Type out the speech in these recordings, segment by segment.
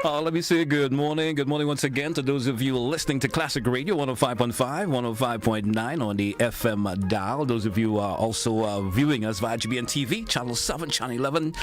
Let me say good morning. Good morning once again to those of you listening to Classic Radio 105.5, 105.9 on the FM dial. Those of you also viewing us via GBN TV, Channel 7, Channel 11,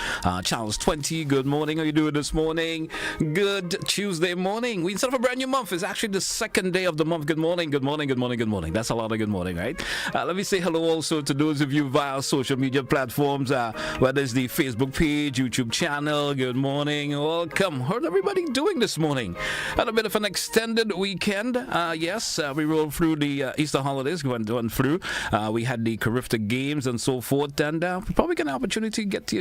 Channels 20. Good morning. How are you doing this morning? Good Tuesday morning. We start off a brand new month. It's actually the second day of the month. Good morning, good morning, good morning, good morning. That's a lot of good morning, right? Let me say hello also to those of you via social media platforms, whether it's the Facebook page, YouTube channel. Good morning. Welcome. How's everybody doing this morning? Had a bit of an extended weekend. Yes, we rolled through the Easter holidays, went through. We had the Carifta Games and so forth, and we probably get an opportunity to get to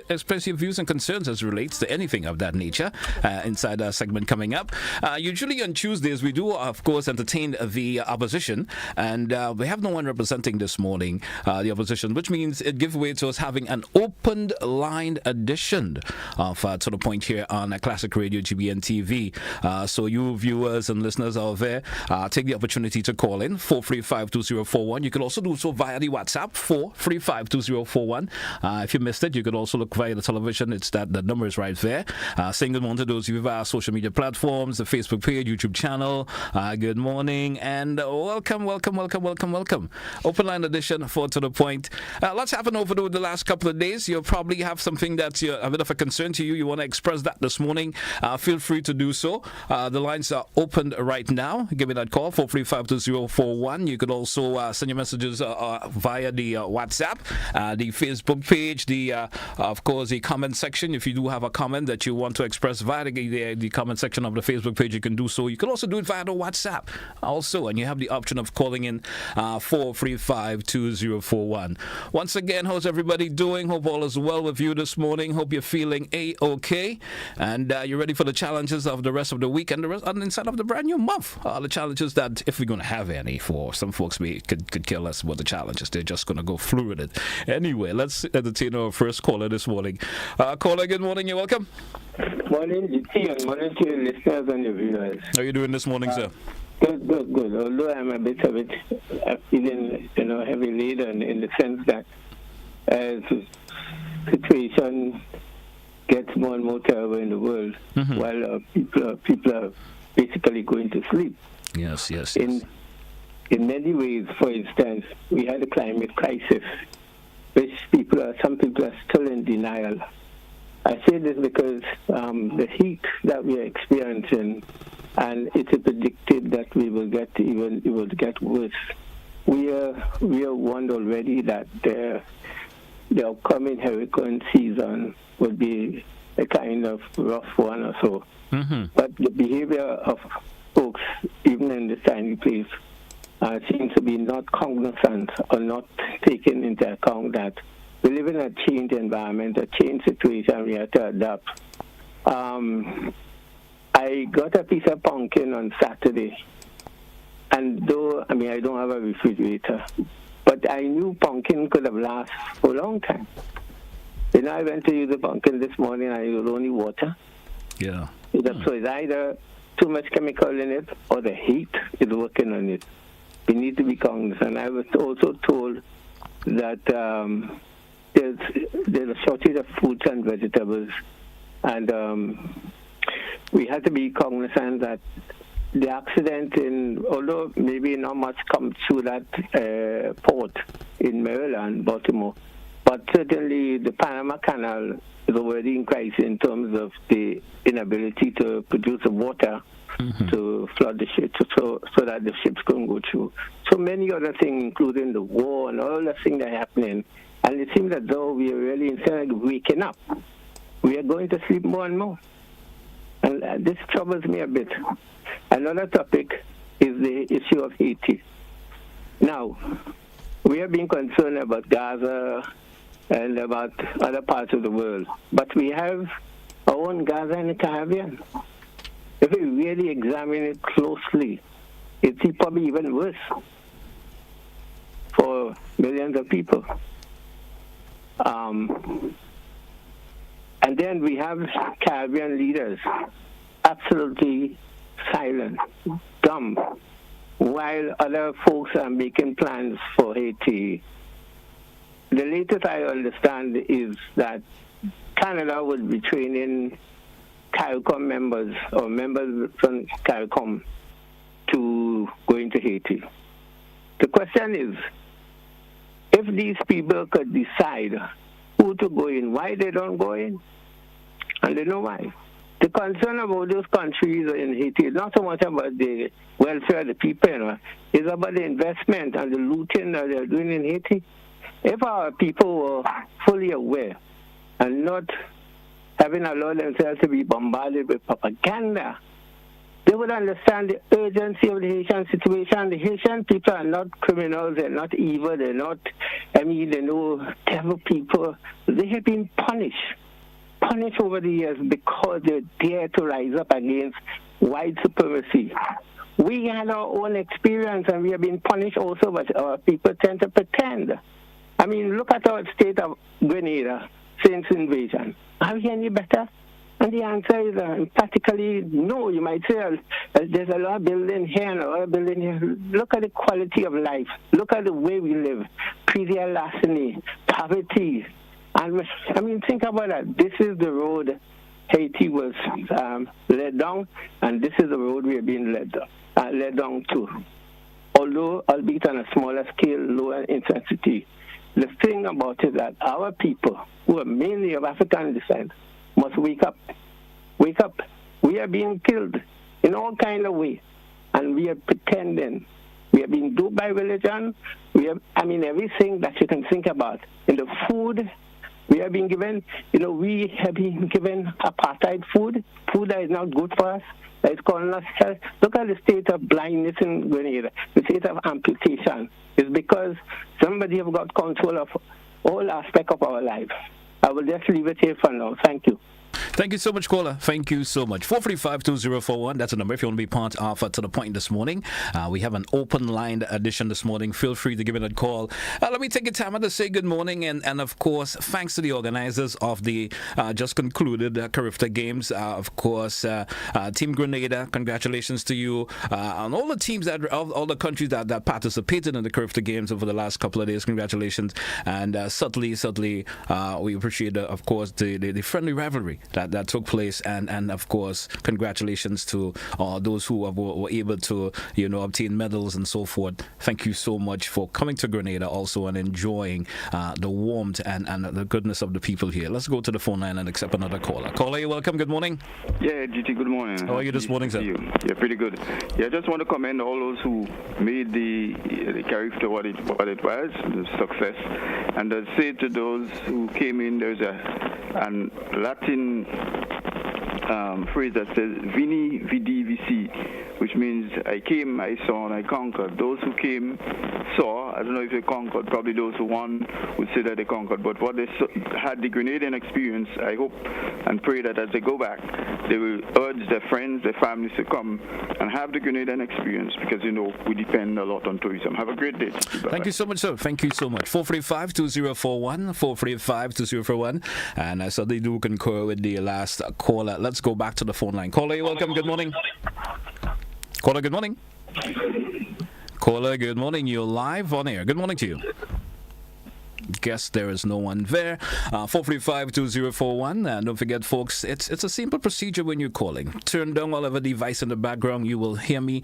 express your views and concerns as relates to anything of that nature inside our segment coming up. Usually on Tuesdays, we do, of course, entertain the opposition, and we have no one representing this morning the opposition, which means it gives way to us having an opened line edition of To The Point here on Classic Radio GBN TV. So you viewers and listeners out there, take the opportunity to call in 435-2041. You can also do so via the WhatsApp 435-2041. If you missed it, you can also look via the television. It's that the number is right there. Saying good morning to those of you via social media platforms, the Facebook page, YouTube channel. Good morning and welcome. Open line edition for To The Point. Lots happened over the last couple of days. You'll probably have something that's a bit of a concern to you. You want to express that this morning. Feel free to do so. The lines are open right now. Give me that call, 435-2041. You could also send your messages via the WhatsApp, the Facebook page, of course, the comment section. If you do have a comment that you want to express via the comment section of the Facebook page, you can do so. You can also do it via the WhatsApp also, and you have the option of calling in 435-2041. Once again, how's everybody doing? Hope all is well with you this morning. Hope you're feeling A-OK, and you're ready for the challenges of the rest of the week and the rest inside of the brand new month. The challenges that, if we're going to have any, for some folks could care less about the challenges. They're just going to go through with it. Anyway, let's entertain our first caller this morning. Caller, good morning. You're welcome. Morning, GT, and morning to your listeners and your viewers. How are you doing this morning, sir? Good. Although I'm a bit of it, feeling, heavy laden in the sense that as the situation gets more and more terrible in the world, while people are basically going to sleep. Yes. In many ways, for instance, we had a climate crisis, which some people are still in denial. I say this because the heat that we are experiencing, and it is predicted that it will get worse. We are warned already that the upcoming hurricane season would be a kind of rough one or so. But the behavior of folks, even in this tiny place, seems to be not cognizant or not taking into account that we live in a changed environment, a changed situation. We have to adapt. I got a piece of pumpkin on Saturday, and though I don't have a refrigerator, but I knew pumpkin could have lasted for a long time. I went to use the pumpkin this morning, and I used only water. Yeah. So it's either too much chemical in it or the heat is working on it. We need to be cognizant. I was also told that there's a shortage of fruits and vegetables, and we have to be cognizant that the accident although maybe not much comes through that port in Maryland, Baltimore, but certainly the Panama Canal is already in crisis in terms of the inability to produce the water to flood the ships so that the ships can go through. So many other things, including the war and all the things that are happening. And it seems as though we are really, instead of waking up, we are going to sleep more and more. And this troubles me a bit. Another topic is the issue of Haiti. Now, we are being concerned about Gaza and about other parts of the world, but we have our own Gaza in the Caribbean. If we really examine it closely, it's probably even worse for millions of people. And then we have Caribbean leaders absolutely silent, dumb, while other folks are making plans for Haiti. The latest I understand is that Canada would be training CARICOM members or members from CARICOM to going to Haiti. The question is, if these people could decide who to go in, why they don't go in? And they know why. The concern about those countries in Haiti is not so much about the welfare of the people, it's about the investment and the looting that they're doing in Haiti. If our people were fully aware and not having allowed themselves to be bombarded with propaganda, they would understand the urgency of the Haitian situation. The Haitian people are not criminals, they're not evil, they're not, they're no devil people. They have been punished over the years because they dare to rise up against white supremacy. We had our own experience and we have been punished also, but our people tend to pretend. I mean, look at our state of Grenada since invasion. Are we any better? And the answer is emphatically no. You might say there's a lot of building here and a lot of building here. Look at the quality of life. Look at the way we live. Pre-deal larceny, poverty. And I mean, think about that. This is the road Haiti was led down, and this is the road we are being led down to. Although, albeit on a smaller scale, lower intensity. The thing about it is that our people, who are mainly of African descent, must wake up. Wake up. We are being killed in all kinds of ways, and we are pretending. We are being duped by religion. Everything that you can think about. In the food, we have been given, we have been given apartheid food that is not good for us, that is calling us health. Look at the state of blindness in Grenada, the state of amputation. It's because somebody have got control of all aspects of our life. I will just leave it here for now. Thank you. Thank you so much, caller. Thank you so much. 435-2041. That's the number if you want to be part of To The Point this morning. We have an open line edition this morning. Feel free to give it a call. Let me take a time to say good morning. And of course, thanks to the organizers of the just concluded Carifta Games. Of course, Team Grenada, congratulations to you. And all the teams, all the countries that participated in the Carifta Games over the last couple of days. Congratulations. And certainly, we appreciate, of course, the friendly rivalry that took place, and of course congratulations to those who were able to obtain medals and so forth. Thank you so much for coming to Grenada also and enjoying the warmth and the goodness of the people here. Let's go to the phone line and accept another caller. Caller, you're welcome. Good morning. Yeah, GT, good morning. How are you this morning, sir? Yeah, pretty good. Yeah, I just want to commend all those who made the Carifta what it was, the success, and I'd say to those who came in, there's a Latin phrase that says Vini Vidi Vici, which means I came, I saw, and I conquered. Those who came saw. I don't know if they conquered. Probably those who won would say that they conquered. But what they had the Grenadian experience, I hope and pray that as they go back, they will urge their friends, their families to come and have the Grenadian experience because, we depend a lot on tourism. Have a great day. Bye-bye. Thank you so much, sir. Thank you so much. 435-2041, 435-2041. And I certainly do concur with the last caller. Let's go back to the phone line. Caller, you're welcome. Good morning. Caller, good morning. Caller, good morning. You're live on air. Good morning to you. Guess there is no one there. 435-2041. Don't forget, folks, it's a simple procedure when you're calling. Turn down whatever device in the background. You will hear me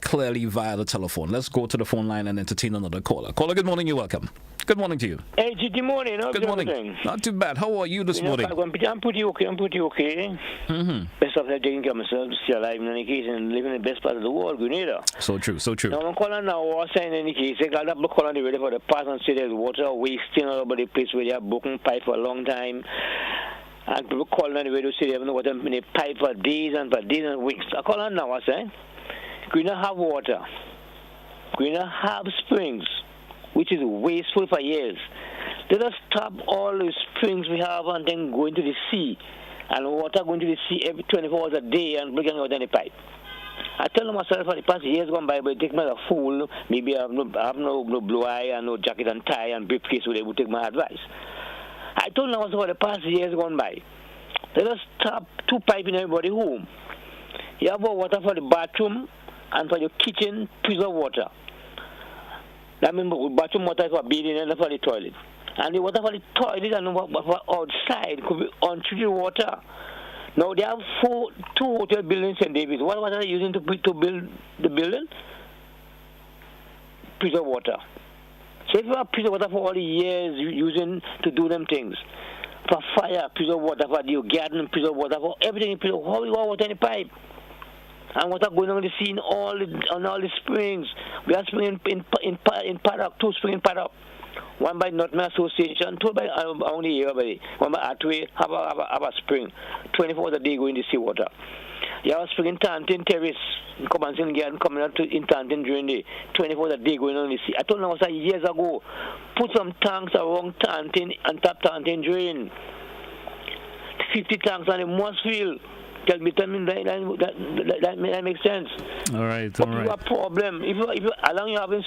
clearly via the telephone. Let's go to the phone line and entertain another caller. Caller, good morning. You're welcome. Good morning to you. Hey, good morning. Good morning. Everything? Not too bad. How are you this morning? I'm pretty okay. Mm-hmm. Best of taking care of myself, still alive in any case, and living in the best part of the world, Grenada. So true. Now, I'm calling now, also in any case, I'm glad I'm calling the radio for the past and say there's water wasting all over the place where they have broken pipe for a long time. And people calling on the radio say they haven't water in the pipe for days and weeks. I call on now, I say, Grenada have water. Grenada have springs, which is wasteful for years. Let us stop all the springs we have and then go into the sea. And water going to the sea every 24 hours a day and bringing out any pipe. I tell myself for the past years gone by, but I take me as a fool. Maybe I have no blue eye and no jacket and tie and briefcase, so they would take my advice. I told myself for the past years gone by, let us stop two pipes in everybody's home. You have water for the bathroom and for your kitchen, preserve water. That means bathroom water is for bathing and for the toilet. And the water for the toilet and for outside could be untreated water. Now they have two hotel buildings in Davis. What are they using to build the building? Piece of water. So if you have piece of water for all the years using to do them things, for fire, piece of water, for your garden, piece of water, for everything, piece of how you want water in the pipe. And water going on the sea in all the springs. We have spring in Paddock, 2 springs in Paddock. One by Northman Association, 2 by only here, one by Artway, have a spring. 24 hours a day going to sea water. You have a spring in Tantin Terrace, commencing garden coming out in Tantin during the 24 hours a day going on the sea. I told them it was years ago. Put some tanks around Tantin and tap Tantin drain. 50 tanks on the Mossfield. That makes sense. All right, but you have a problem. If you along you having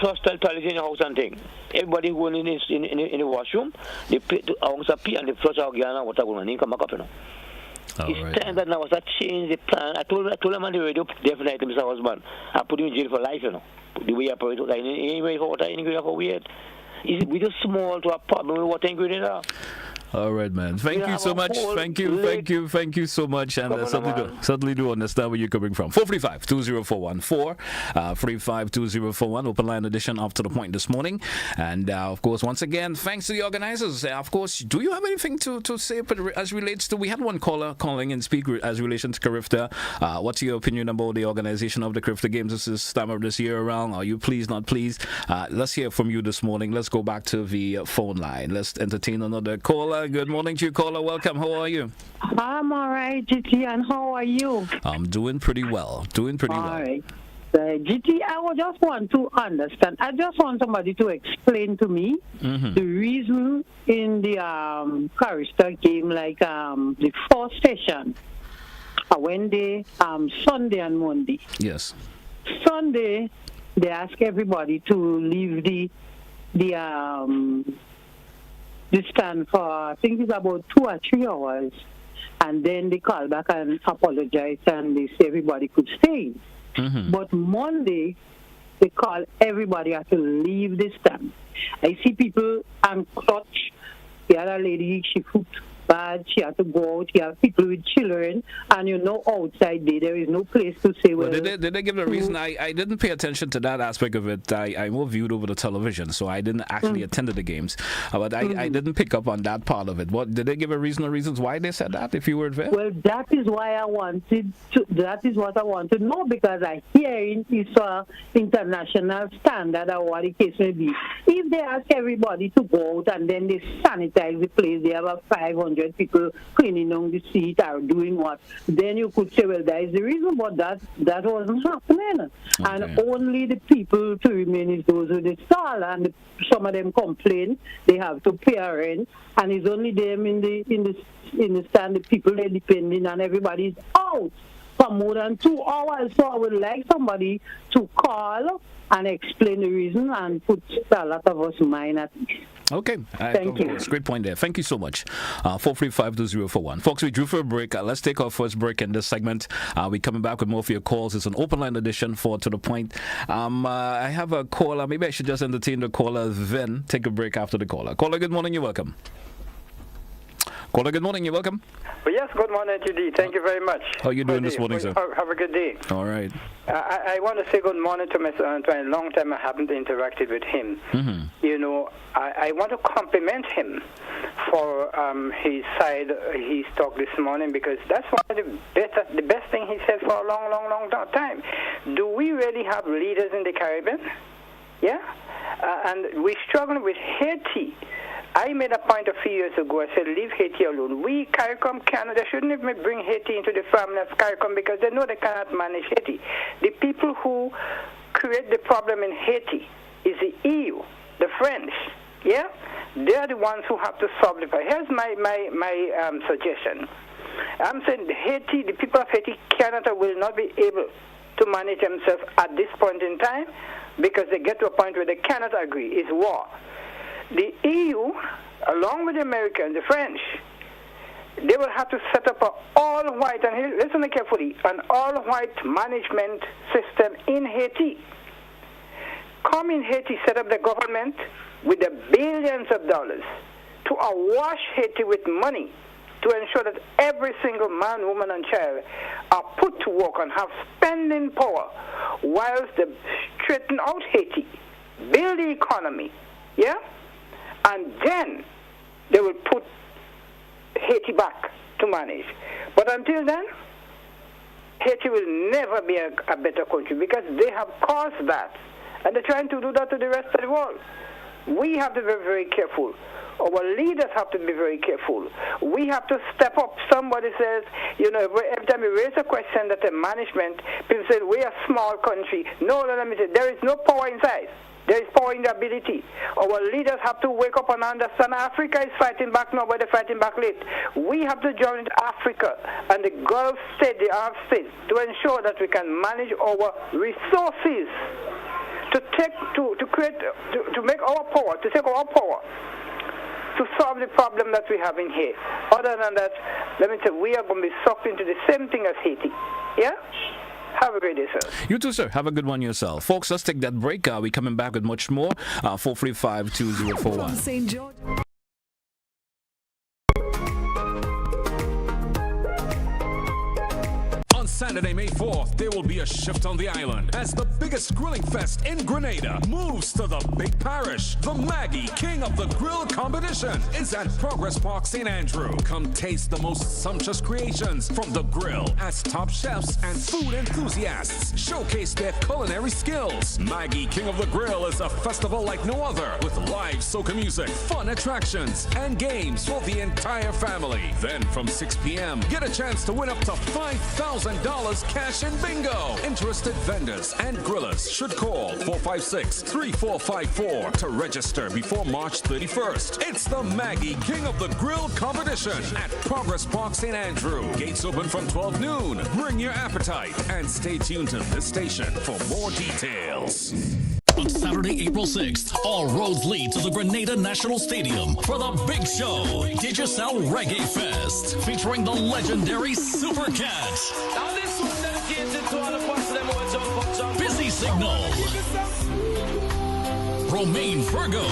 flush toilets in your house and thing, everybody going in the washroom, they pay to pee and they flush out and water going in come back up, you know. It's time that now was that change the plan. I told him on the radio definitely, Mr. Husband, I put him in jail for life, you know. The way I put it, like anyway for water, anyway for weird. We just small to a problem with water ingredient now. All right, man. Thank you so much. Thank you so much. And certainly do understand where you're coming from. 435-2041. 435-2041. Open line edition up to the point this morning. And of course, once again, thanks to the organizers. Of course, do you have anything to say as relates to? We had one caller calling and speak as relations to Carifta. What's your opinion about the organization of the Carifta Games this time of this year around? Are you pleased, not pleased? Let's hear from you this morning. Let's go back to the phone line. Let's entertain another caller. Good morning to you, caller. Welcome. How are you? I'm all right, GT, and how are you? I'm doing pretty well. All right. GT, I would just want to understand. I just want somebody to explain to me the reason in the Carista game, like the 4 station, Wednesday, Sunday, and Monday. Yes. Sunday, they ask everybody to leave the stand for, I think it's about 2 or 3 hours, and then they call back and apologize, and they say everybody could stay. But Monday, they call everybody has to leave the stand. I see people and clutch. The other lady, she foot bad, she had to go out. You have people with children, and outside there is no place to say. Well, did they give a reason? I didn't pay attention to that aspect of it. I more viewed over the television, so I didn't actually attend the games. But I didn't pick up on that part of it. What did they give a reason or reasons why they said that? If you were there? Well, that is why I wanted to. That is what I want to know, because I hear it's a international standard or what the case may be. If they ask everybody to go out and then they sanitize the place, they have a 500 people cleaning on the seat or doing what, then you could say, well, that is the reason, but that wasn't happening. Okay. And only the people to remain is those who they stall, and some of them complain they have to pay a rent, and it's only them in the stand, the people they're depending on, everybody's out for more than 2 hours. So I would like somebody to call and explain the reason and put a lot of us mind at ease. Okay. Thank you. Great point there. Thank you so much. 435-2041. Folks, we drew for a break. Let's take our first break in this segment. We're coming back with more of your calls. It's an open line edition for To The Point. I have a caller. Maybe I should just entertain the caller, then take a break after the caller. Caller, good morning. You're welcome. Caller, good morning. You're welcome. Well, yes, good morning, TD. Thank you very much. How are you doing this morning, sir? Have a good day. All right. I want to say good morning to Mr. Antoine. Long time I haven't interacted with him. I want to compliment him for his side, his talk this morning, because that's one of the best thing he said for a long time. Do we really have leaders in the Caribbean? Yeah? And we're struggling with Haiti. I made a point a few years ago. I said, leave Haiti alone. We, CARICOM, Canada, shouldn't even bring Haiti into the family of CARICOM, because they know they cannot manage Haiti. The people who create the problem in Haiti is the EU, the French. Yeah? They're the ones who have to solve the problem. Here's my suggestion. I'm saying Haiti, the people of Haiti, Canada will not be able to manage themselves at this point in time, because they get to a point where they cannot agree. It's war. The EU, along with the Americans, the French, they will have to set up an all-white, and listen carefully, an all-white management system in Haiti. Come in Haiti, set up the government with the billions of dollars to awash Haiti with money to ensure that every single man, woman, and child are put to work and have spending power whilst they straighten out Haiti, build the economy, yeah? And then they will put Haiti back to manage. But until then, Haiti will never be a better country because they have caused that. And they're trying to do that to the rest of the world. We have to be very careful. Our leaders have to be very careful. We have to step up. Somebody says, you know, every time we raise a question that the management, people say, we're a small country. No, let me say, there is no power inside. There is power in the ability. Our leaders have to wake up and understand Africa is fighting back now, but they're fighting back late. We have to join Africa and the Gulf state, the Arab states, to ensure that we can manage our resources to make our power, to take our power to solve the problem that we have in here. Other than that, let me tell you, we are going to be sucked into the same thing as Haiti. Yeah? Have a great day, sir. You too, sir. Have a good one yourself. Folks, let's take that break. We're coming back with much more. 435-2041. From St. George. Saturday, May 4th, there will be a shift on the island as the biggest grilling fest in Grenada moves to the big parish. The Maggie King of the Grill competition is at Progress Park, St. Andrew. Come taste the most sumptuous creations from the grill as top chefs and food enthusiasts showcase their culinary skills. Maggie King of the Grill is a festival like no other with live soca music, fun attractions, and games for the entire family. Then from 6 p.m., get a chance to win up to $5,000 cash and bingo. Interested vendors and grillers should call 456-3454 to register before March 31st. It's the Maggie King of the Grill competition at Progress Park, St. Andrew. Gates open from 12 noon. Bring your appetite and stay tuned to this station for more details. On Saturday, April 6th, all roads lead to the Grenada National Stadium for the big show, Digicel Reggae Fest, featuring the legendary Super Cat, Busy Signal, Romaine Virgo,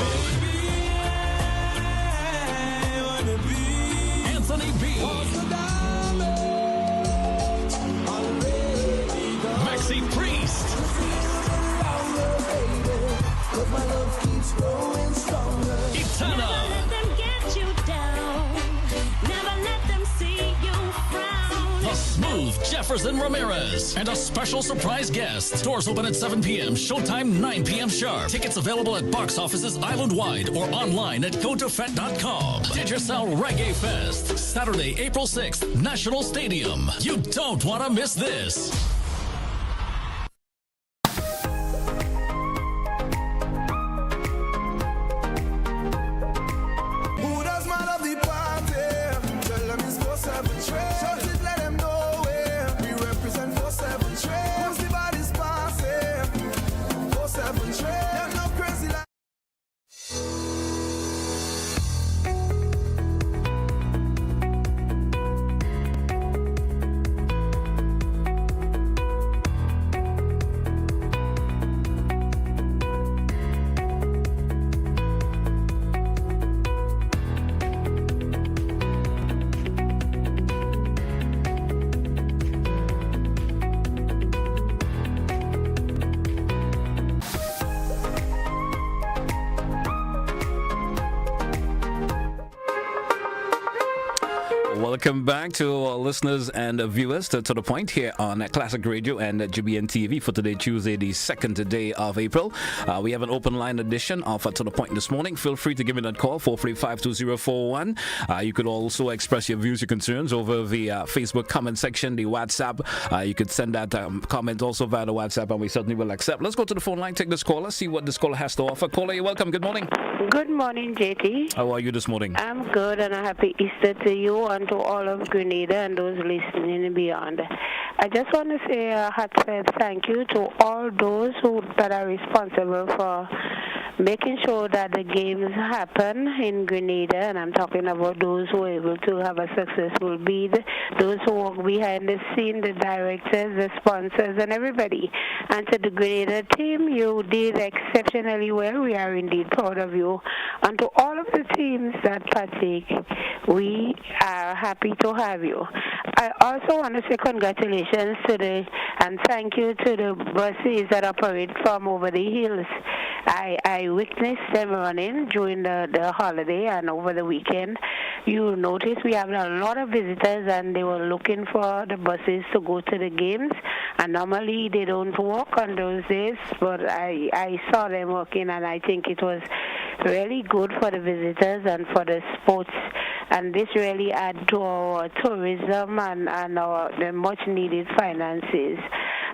Anthony B, Maxi Priest, Itana, the smooth Jefferson Ramirez, and a special surprise guest. Doors open at 7 p.m., showtime 9 p.m. sharp. Tickets available at box offices island-wide or online at gotofet.com. Digicel Reggae Fest, Saturday, April 6th, National Stadium. You don't want to miss this. Welcome back to our listeners and viewers to The Point here on Classic Radio and GBN TV for today, Tuesday, the 2nd day of April. We have an open line edition of To The Point this morning. Feel free to give me that call, 435-2041. You could also express your views, your concerns over the Facebook comment section, the WhatsApp. You could send that comment also via the WhatsApp, and we certainly will accept. Let's go to the phone line, take this caller, see what this caller has to offer. Caller, you're welcome. Good morning. Good morning, JT. How are you this morning? I'm good, and a happy Easter to you and to all of Grenada and those listening and beyond. I just want to say a heartfelt thank you to all those that are responsible for making sure that the games happen in Grenada, and I'm talking about those who are able to have a successful bid, those who work behind the scene, the directors, the sponsors, and everybody. And to the Grenada team, you did exceptionally well. We are indeed proud of you. And to all of the teams that partake, we are happy to have you. I also want to say congratulations and thank you to the buses that operate from over the hills. I witnessed them running during the holiday and over the weekend. You notice we have a lot of visitors and they were looking for the buses to go to the games. And normally they don't work on those days, but I saw them working, and I think it was really good for the visitors and for the sports. And this really adds to our tourism and the much needed finances.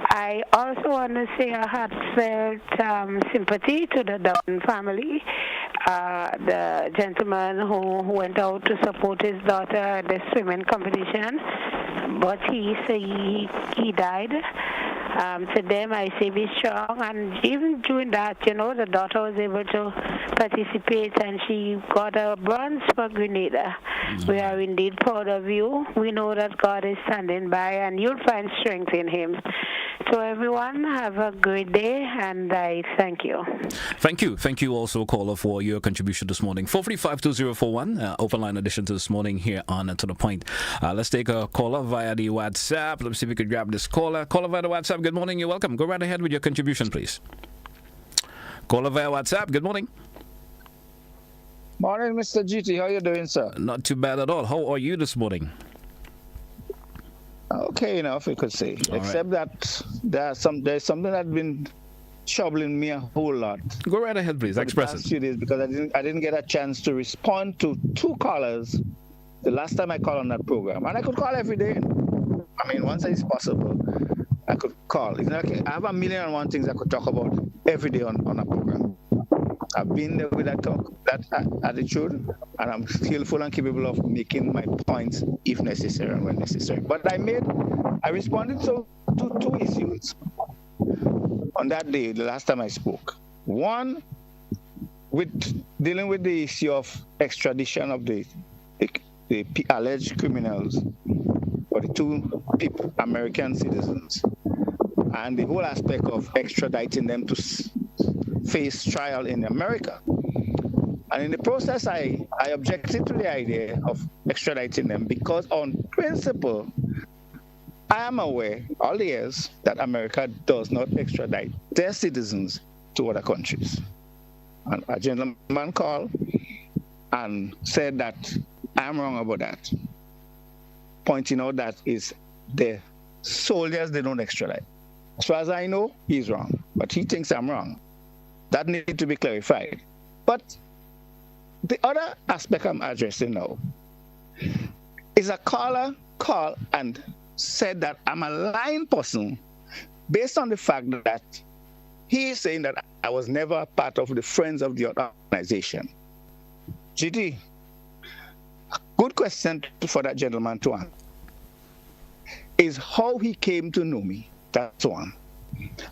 I also want to say a heartfelt sympathy to the Down family. The gentleman who went out to support his daughter at the swimming competition, but he died. To them, I say be strong. And even during that, the daughter was able to participate, and she got a bronze for Grenada. We are indeed proud of you. We know that God is standing by, and you'll find strength in Him. So everyone, have a great day, and I thank you. Thank you also, caller, for your contribution this morning. 435-2041, open line edition to this morning here on To The Point. Let's take a caller via the WhatsApp. Let's see if we could grab this caller. Caller via the WhatsApp, good morning, you're welcome. Go right ahead with your contribution, please. Caller via WhatsApp, good morning. Morning, Mr. GT. How are you doing, sir? Not too bad at all. How are you this morning? Okay enough, you could say. All Except that there's something that's been troubling me a whole lot. Go right ahead, please. Express it. Few days, because I didn't get a chance to respond to two callers the last time I called on that program, and I could call every day. I mean, once it's possible, I could call. It's not okay. I have 1,000,001 things I could talk about every day on a program. I've been there with that attitude, and I'm skillful and capable of making my points if necessary and when necessary. But I responded to two issues on that day, the last time I spoke. One, dealing with the issue of extradition of the alleged criminals, or the two people, American citizens, and the whole aspect of extraditing them to face trial in America. And in the process, I objected to the idea of extraditing them because, on principle, I am aware all the years that America does not extradite their citizens to other countries. And a gentleman called and said that I'm wrong about that, pointing out that is the soldiers they don't extradite. As far as I know, he's wrong, but he thinks I'm wrong. That needs to be clarified. But the other aspect I'm addressing now is a caller called and said that I'm a lying person based on the fact that he is saying that I was never part of the Friends of the organization. GT, a good question for that gentleman to answer is how he came to know me. That's one.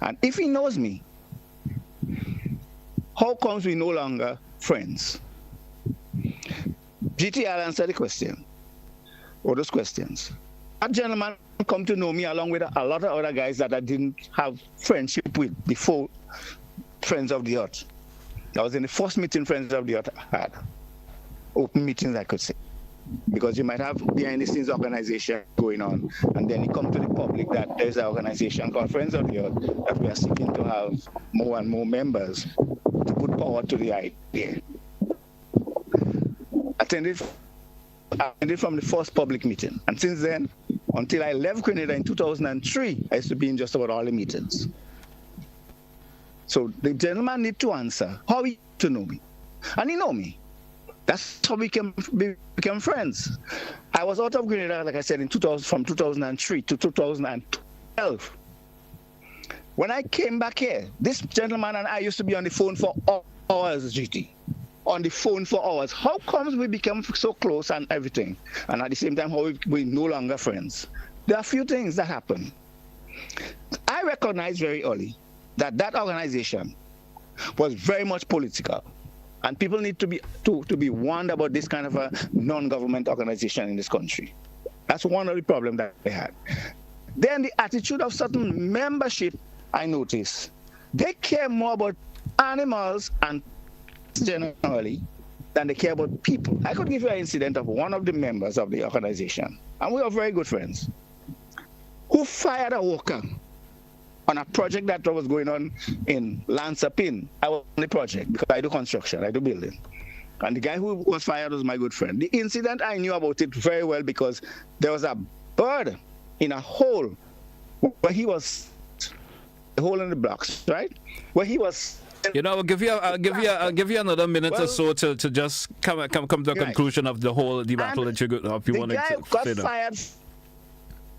And if he knows me, how comes we no longer friends? GT, I'll answer the question, or those questions. That gentleman come to know me along with a lot of other guys that I didn't have friendship with before Friends of the Earth. I was in the first meeting Friends of the Earth had. Open meetings, I could say. Because you might have behind-the-scenes organization going on, and then it comes to the public that there's an organization called Friends of the Earth that we are seeking to have more and more members to put power to the idea. Attended from the first public meeting, and since then, until I left Grenada in 2003, I used to be in just about all the meetings. So the gentleman need to answer how he to know me, and he know me. That's how we became friends. I was out of Grenada, like I said, from 2003 to 2012. When I came back here, this gentleman and I used to be on the phone for hours, GT. On the phone for hours. How comes we become so close and everything? And at the same time, how we're no longer friends? There are a few things that happen. I recognized very early that organization was very much political. And people need to be warned about this kind of a non-government organization in this country. That's one of the problems that they had. Then the attitude of certain membership, I noticed, they care more about animals and generally than they care about people. I could give you an incident of one of the members of the organization, and we are very good friends, who fired a worker on a project that was going on in Lansapin. I was on the project because I do construction, I do building. And the guy who was fired was my good friend. The incident, I knew about it very well because there was a bird in a hole where he was, a hole in the blocks, right? Where he was. You know, I'll give you another minute or so to just come to a conclusion of the whole debacle that you want to got fired.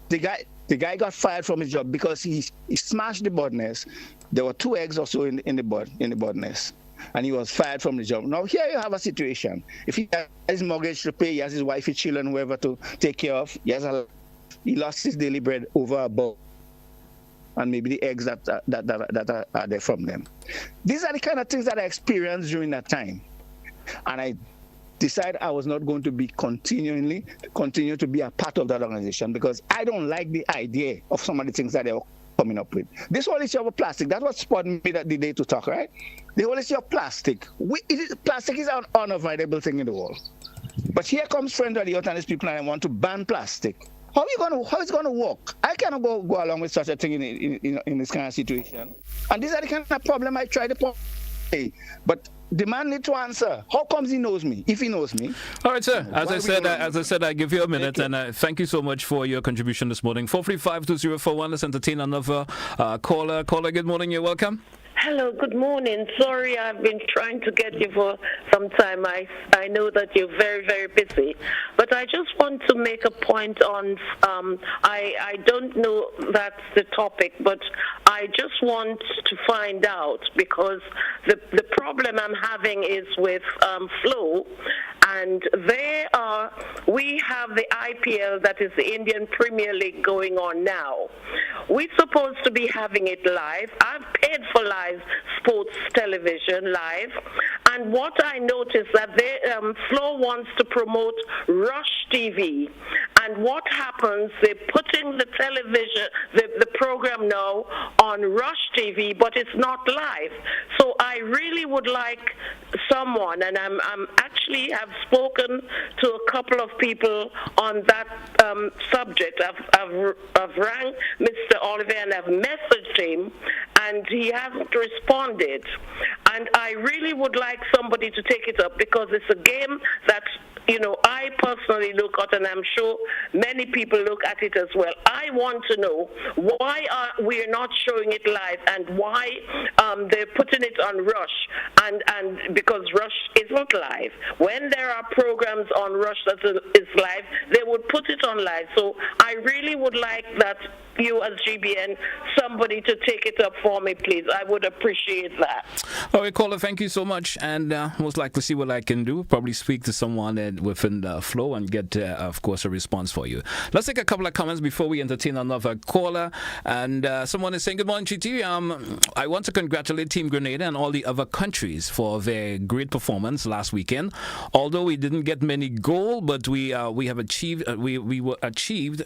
The guy got fired from his job because he smashed the bird nest. There were 2 eggs or so in the bird nest, and he was fired from the job. Now here you have a situation. If he has his mortgage to pay, he has his wife, his children, whoever to take care of. He lost his daily bread over a bird, and maybe the eggs that are there from them. These are the kind of things that I experienced during that time, and I decided I was not going to be continue to be a part of that organization because I don't like the idea of some of the things that they were coming up with. This whole issue of plastic, that was spurred me the day to talk, right? The whole issue of plastic. Plastic is an unavoidable thing in the world. But here comes friends of the earth and these people and I want to ban plastic. How is it going to work? I cannot go along with such a thing in this kind of situation. And these are the kind of problem I try to point. But the man need to answer. How comes he knows me? If he knows me. All right, sir. As I said, I give you a minute, and thank you so much for your contribution this morning. 435-2041. Let's entertain another caller. Caller, good morning. You're welcome. Hello, good morning. Sorry, I've been trying to get you for some time. I know that you're very, very busy. But I just want to make a point on, I don't know that's the topic, but I just want to find out because the problem I'm having is with Flow. And we have the IPL, that is the Indian Premier League, going on now. We're supposed to be having it live. I've paid for live sports television live. And what I noticed that Flow wants to promote Rush TV. And what happens, they're putting the television, the program now on Rush TV, but it's not live. So I really would like someone, and I'm actually have spoken to a couple of people on that subject. I've rang Mr. Oliver and I've messaged him, and he hasn't responded. And I really would like somebody to take it up because it's a game that I personally look at, and I'm sure many people look at it as well. I want to know why we're not showing it live and why they're putting it on Rush, and because Rush isn't live. When there are programs on Rush that is live, they would put it on live. So I really would like that you as GBN, somebody to take it up for me, please. I would appreciate that. All right, caller, thank you so much. And most likely see what I can do. Probably speak to someone within Flow and get, of course, a response for you. Let's take a couple of comments before we entertain another caller. And someone is saying, good morning, GT. I want to congratulate Team Grenada and all the other countries for their great performance last weekend. Although we didn't get many goals, but we have achieved,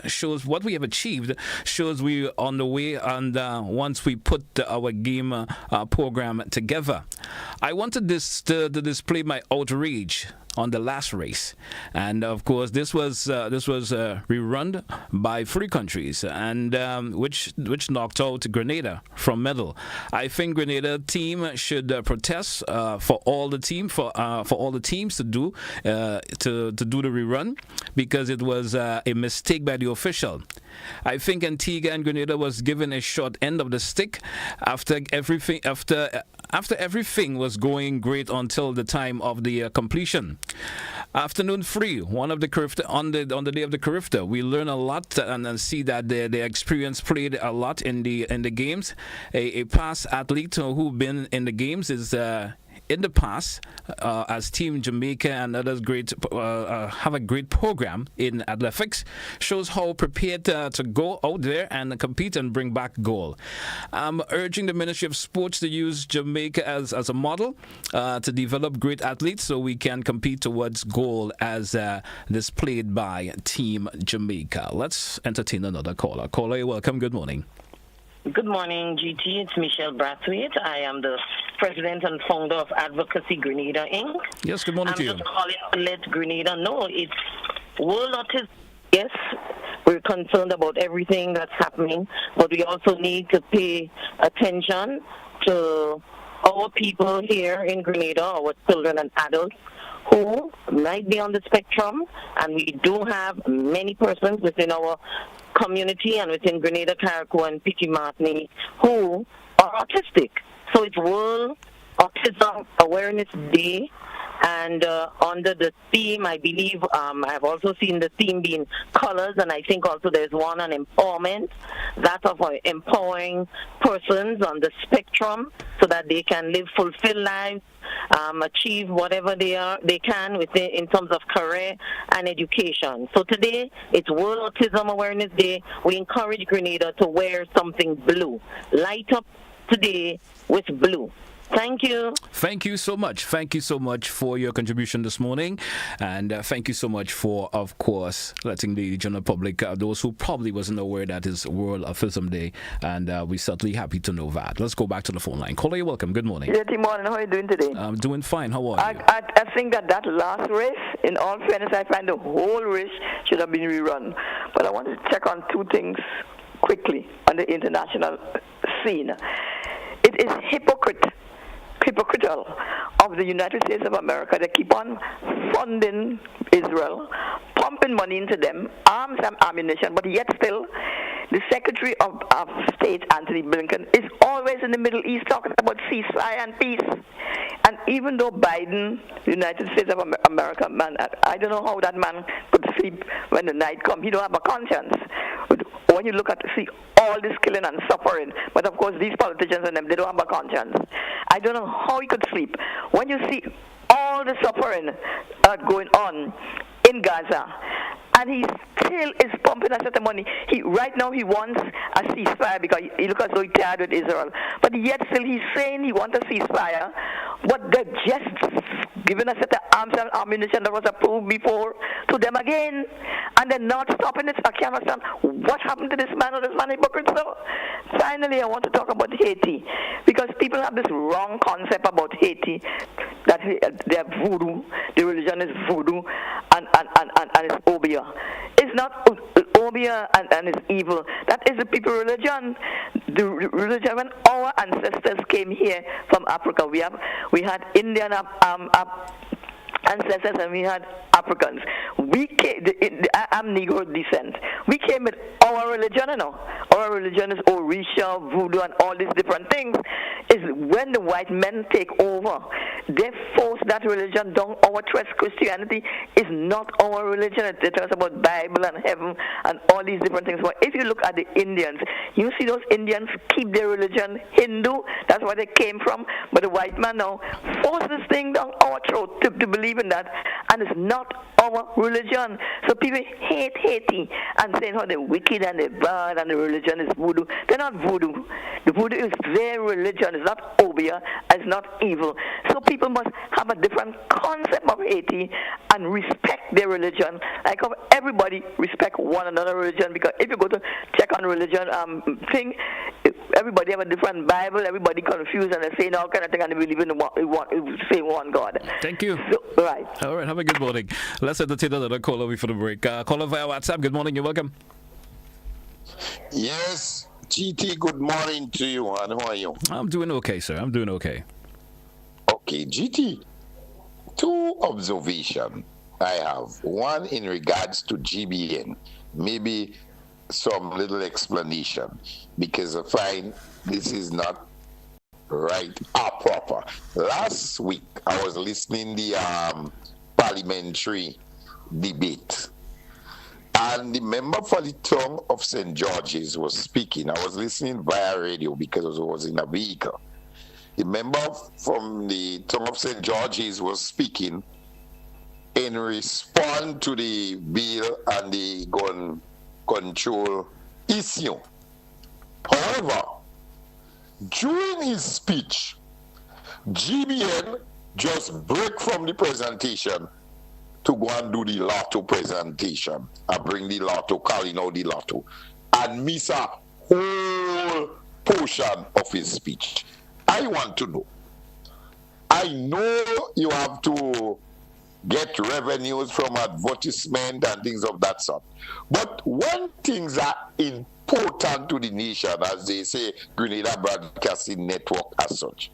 shows what we have achieved, shows we're on the way, and once we put our game program together. I wanted to display my outrage on the last race, and of course this was rerun by 3 countries, and which knocked out Grenada from medal. I think Grenada team should protest for all the teams to do the rerun, because it was a mistake by the official. I think Antigua and Grenada was given a short end of the stick after everything was going great until the time of the completion. Afternoon 3, one of the on the day of the Carifta, we learn a lot and see that the experience played a lot in the games. A past athlete who been in the games in the past, as Team Jamaica and others have a great program in athletics, shows how prepared to go out there and compete and bring back gold. I'm urging the Ministry of Sports to use Jamaica as a model to develop great athletes so we can compete towards gold as displayed by Team Jamaica. Let's entertain another caller. Caller, you're welcome. Good morning. Good morning, GT. It's Michelle Brathwaite. I am the president and founder of Advocacy Grenada, Inc. Yes, good morning to you. I'm just calling to let Grenada know it's World Autism. Yes, we're concerned about everything that's happening, but we also need to pay attention to our people here in Grenada, our children and adults, who might be on the spectrum, and we do have many persons within our community and within Grenada, Carriacou, and Picky Martini who are autistic. So it's World Autism Awareness Day, and under the theme, I believe, I've also seen the theme being colors, and I think also there's one on empowerment, that of empowering persons on the spectrum so that they can live fulfilled lives, achieve whatever they can within in terms of career and education. So today it's World Autism Awareness Day. We encourage Grenada to wear something blue. Light up today with blue. Thank you. Thank you so much. Thank you so much for your contribution this morning. And thank you so much for, of course, letting the general public, those who probably wasn't aware that is World Autism Day. And we're certainly happy to know that. Let's go back to the phone line. Caller, you're welcome. Good morning. Good morning. How are you doing today? I'm doing fine. How are you? I think that last race, in all fairness, I find the whole race should have been rerun. But I want to check on two things quickly on the international scene. It is hypocritical of the United States of America. They keep on funding Israel, pumping money into them, arms and ammunition, but yet still the Secretary of State, Anthony Blinken, is always in the Middle East talking about ceasefire and peace. And even though Biden, the United States of America, man, I don't know how that man could sleep when the night comes. He don't have a conscience. When you look at, see all this killing and suffering, but of course these politicians and them, they don't have a conscience. I don't know how he could sleep. When you see all the suffering going on in Gaza, and he still is pumping a set of money. Right now he wants a ceasefire because he looks as though he's tired with Israel. But yet still he's saying he wants a ceasefire, but they're just giving a set of arms and ammunition that was approved before to them again. And they're not stopping it. I can't understand what happened to this man or this man hypocrite. So finally I want to talk about Haiti, because people have this wrong concept about Haiti, that they're voodoo, the religion is voodoo, and it's Obia. It's not Obia and it's evil. That is the people religion. The religion, when our ancestors came here from Africa, we had Indian ancestors and we had Africans. We came, I'm Negro descent. We came with our religion, you know. Our religion is Orisha, voodoo, and all these different things. Is when the white men take over, they force that religion down our threats. Christianity is not our religion. It tells about Bible and heaven and all these different things. But if you look at the Indians, you see those Indians keep their religion Hindu. That's where they came from. But the white man now force this thing down our throat to believe in that, and it's not our religion. So people hate Haiti and saying how they're wicked and they're bad and the religion is voodoo. They're not voodoo. The voodoo is their religion. It's not Obia. It's not evil. So people must have a different concept of Haiti and respect their religion. Like how everybody respect one another religion, because if you go to check on religion thing, everybody have a different Bible. Everybody confused and they're saying all kind of thing, and they believe in the same one God. Thank you. So, right. All right. Have a good morning. Let's entertain another caller before the break. Caller via WhatsApp. Good morning. You're welcome. Yes, GT, good morning to you, and how are you? I'm doing okay, sir. I'm doing okay. Okay, GT, two observations I have. One in regards to GBN, maybe some little explanation, because I find this is not right or proper. Last week, I was listening to the parliamentary debate, and the member for the town of St. George's was speaking. I was listening via radio because I was in a vehicle. Remember from the tongue of St. George's was speaking in response to the bill and the gun control issue. However, during his speech, GBN just break from the presentation to go and do the lotto presentation and bring the lotto, calling out the lotto, and miss a whole portion of his speech. I want to know. I know you have to get revenues from advertisement and things of that sort. But when things are important to the nation, as they say, Grenada Broadcasting Network as such,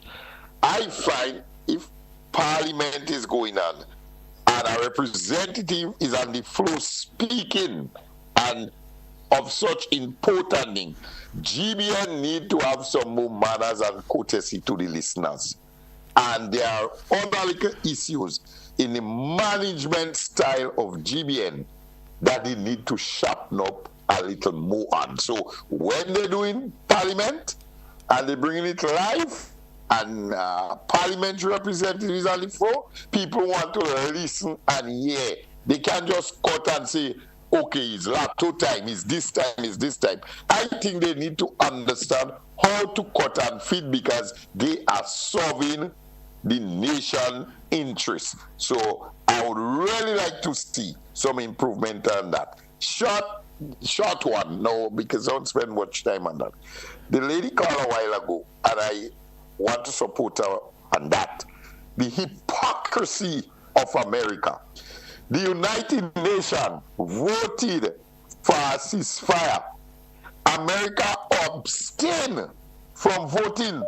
I find if Parliament is going on and a representative is on the floor speaking and of such important thing, GBN need to have some more manners and courtesy to the listeners. And there are other little issues in the management style of GBN that they need to sharpen up a little more on. So when they're doing Parliament and they're bringing it live and parliamentary representatives on the floor, people want to listen and hear. They can't just cut and say, okay, it's lotto time, it's this time, it's this time. I think they need to understand how to cut and feed because they are serving the nation interest. So I would really like to see some improvement on that. Short one, no, because I don't spend much time on that. The lady called a while ago, and I want to support her on that. The hypocrisy of America. The United Nations voted for a ceasefire. America abstained from voting.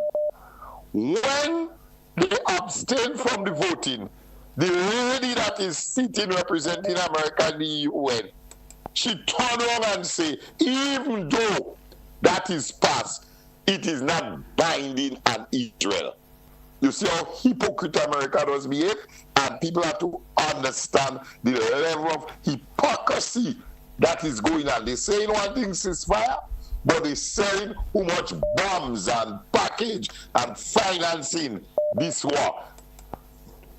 When they abstained from the voting, the lady that is sitting representing America in the UN, she turned around and said, even though that is passed, it is not binding on Israel. You see how hypocrite America does behave? And people have to understand the level of hypocrisy that is going on. They're saying one thing, ceasefire, but they're selling how much bombs and package and financing this war.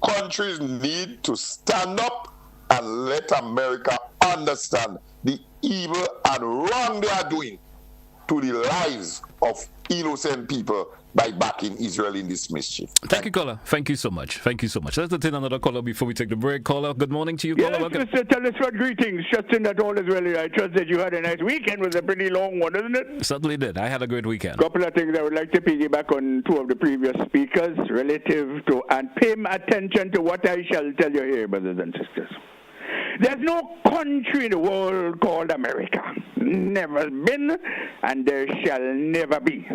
Countries need to stand up and let America understand the evil and wrong they are doing to the lives of innocent people by backing Israel in this mischief. Thank you, caller. Thank you so much. Thank you so much. Let's attend another caller before we take the break. Caller, good morning to you. Yes, caller. Mr. Telesford, greetings. Trusting that all is well. I trust that you had a nice weekend. It was a pretty long one, isn't it? Certainly did. I had a great weekend. Couple of things I would like to piggyback on two of the previous speakers relative to, and pay attention to what I shall tell you here, brothers and sisters. There's no country in the world called America. Never been, and there shall never be.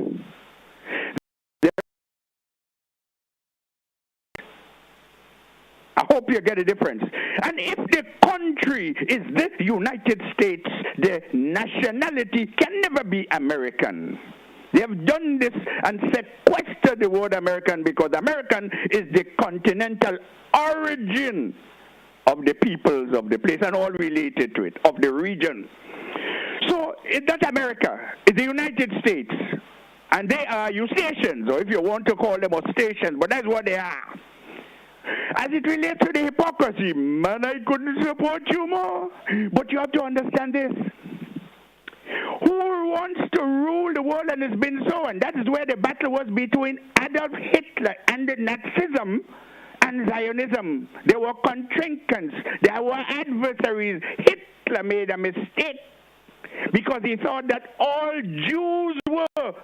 I hope you get a difference. And if the country is the United States, the nationality can never be American. They have done this and sequestered the word American because American is the continental origin of the peoples of the place and all related to it, of the region. So it's not America, it's the United States. And they are stations, or if you want to call them stations, but that's what they are. As it relates to the hypocrisy, man, I couldn't support you more. But you have to understand this. Who wants to rule the world? And it's been so. And that is where the battle was between Adolf Hitler and the Nazism and Zionism. They were contrincants. They were adversaries. Hitler made a mistake because he thought that all Jews were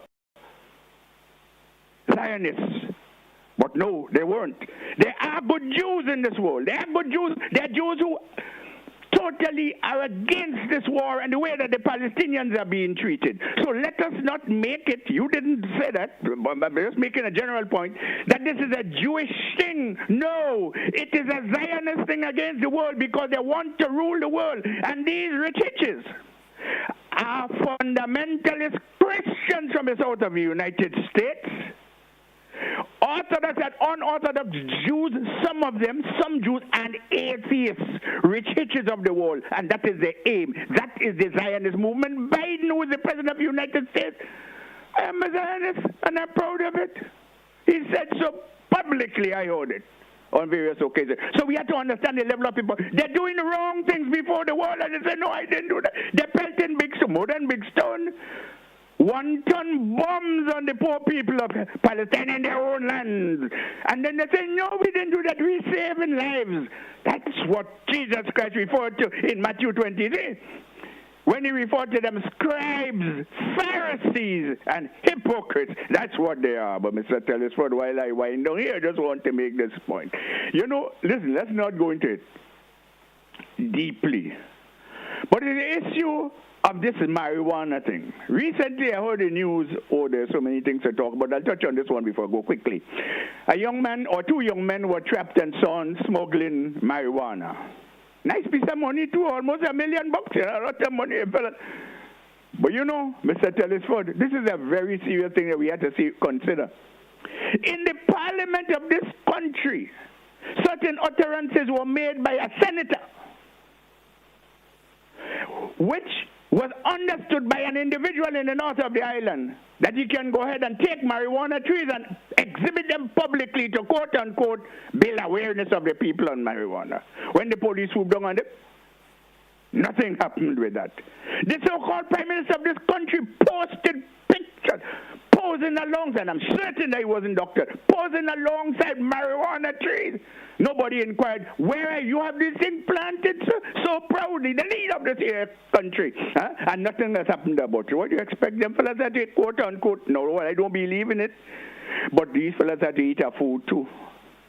Zionists. But no, they weren't. There are good Jews in this world. There are good Jews. There are Jews who totally are against this war and the way that the Palestinians are being treated. So let us not make it, you didn't say that, but I'm just making a general point, that this is a Jewish thing. No, it is a Zionist thing against the world because they want to rule the world. And these rich hitches are fundamentalist Christians from the south of the United States. Orthodox and unorthodox Jews, some of them, some Jews and atheists, rich hitches of the world, and that is the aim. That is the Zionist movement. Biden, who is the president of the United States, I am a Zionist and I'm proud of it. He said so publicly, I heard it on various occasions. So we have to understand the level of people. They're doing the wrong things before the war, and they say, no, I didn't do that. They're pelting more than big stone. 1-ton bombs on the poor people of Palestine in their own lands. And then they say, no, we didn't do that. We're saving lives. That's what Jesus Christ referred to in Matthew 23. When he referred to them scribes, Pharisees, and hypocrites. That's what they are. But Mr. Telesford, while I wind down here, I just want to make this point. You know, listen, let's not go into it deeply. But the issue of this marijuana thing. Recently, I heard the news. Oh, there's so many things to talk about. I'll touch on this one before I go quickly. A young man or two young men were trapped and found smuggling marijuana. Nice piece of money, too. Almost $1 million. A lot of money. But you know, Mr. Telesford, this is a very serious thing that we have to consider. In the parliament of this country, certain utterances were made by a senator, which was understood by an individual in the north of the island, that he can go ahead and take marijuana trees and exhibit them publicly to quote-unquote build awareness of the people on marijuana. When the police swooped down on them, nothing happened with that. The so-called prime minister of this country posted pictures, posing alongside, and I'm certain that he wasn't doctored, posing alongside marijuana trees. Nobody inquired, where you have this thing planted so proudly, the leader of this country, and nothing has happened about it. What do you expect them fellas to eat, quote unquote? No, well, I don't believe in it. But these fellas have to eat our food too.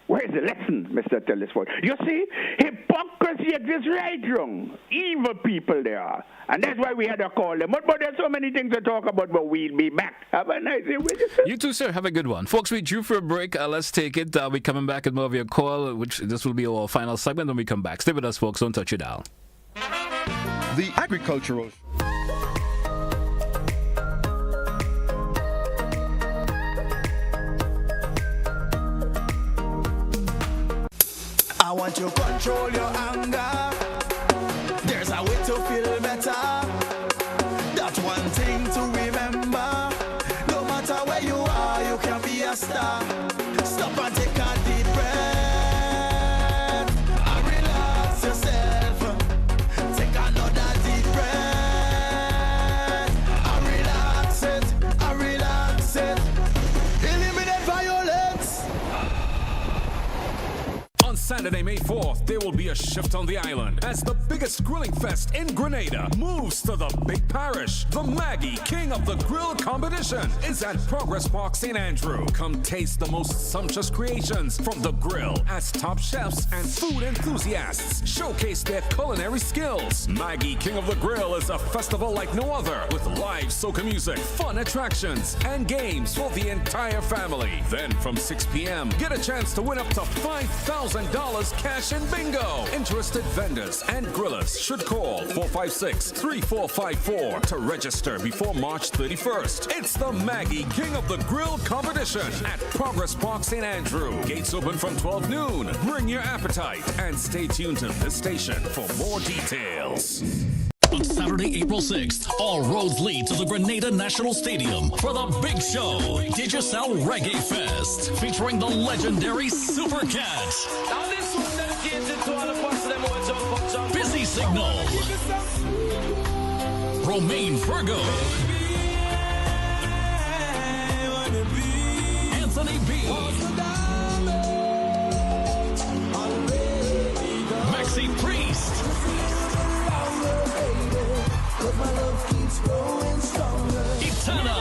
Where's the lesson, Mr. Telesford? You see, hypocrisy exists right wrong. Evil people they are. And that's why we had to call them. But there's so many things to talk about, but we'll be back. Have a nice day with you, sir. You too, sir. Have a good one. Folks, we due for a break. Let's take it. We're coming back with more of your call, which this will be our final segment when we come back. Stay with us, folks. Don't touch your dial. The agricultural... I want to control your anger. There's a way to feel better. That's one thing to remember. No matter where you are, you can be a star. Stop and take a deep breath and relax yourself. Take another deep breath and relax it, and relax it. Eliminate violence. On Saturday, May 4th, there will be a shift on the island as the biggest grilling fest in Grenada moves to the big parish. The Maggie King of the Grill competition is at Progress Park, St. Andrew. Come taste the most sumptuous creations from the grill as top chefs and food enthusiasts showcase their culinary skills. Maggie King of the Grill is a festival like no other with live soca music, fun attractions, and games for the entire family. Then from 6 p.m., get a chance to win up to $5,000 cash in bingo. Interested vendors and grillers should call 456-3454 to register before March 31st. It's the Maggie King of the Grill competition at Progress Park, St. Andrew. Gates open from 12 noon. Bring your appetite and stay tuned to this station for more details. On Saturday, April 6th, all roads lead to the Grenada National Stadium for the big show, Digicel Reggae Fest, featuring the legendary Super Cat, Now this one dedicated to all the parts of them who jump. Busy Signal, Romaine Virgo, Anthony B, Maxi Priest, Etana,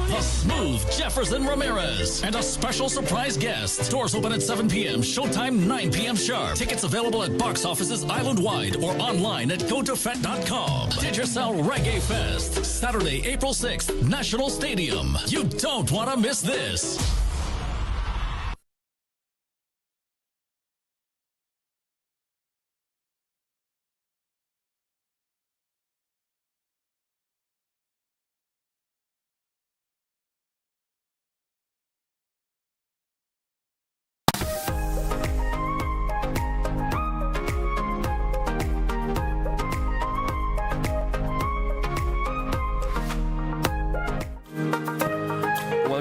the Smooth Jefferson Ramirez, and a special surprise guest. Doors open at 7 p.m., showtime 9 p.m. sharp. Tickets available at box offices island-wide or online at gotofet.com. Digicel Reggae Fest, Saturday, April 6th, National Stadium. You don't want to miss this.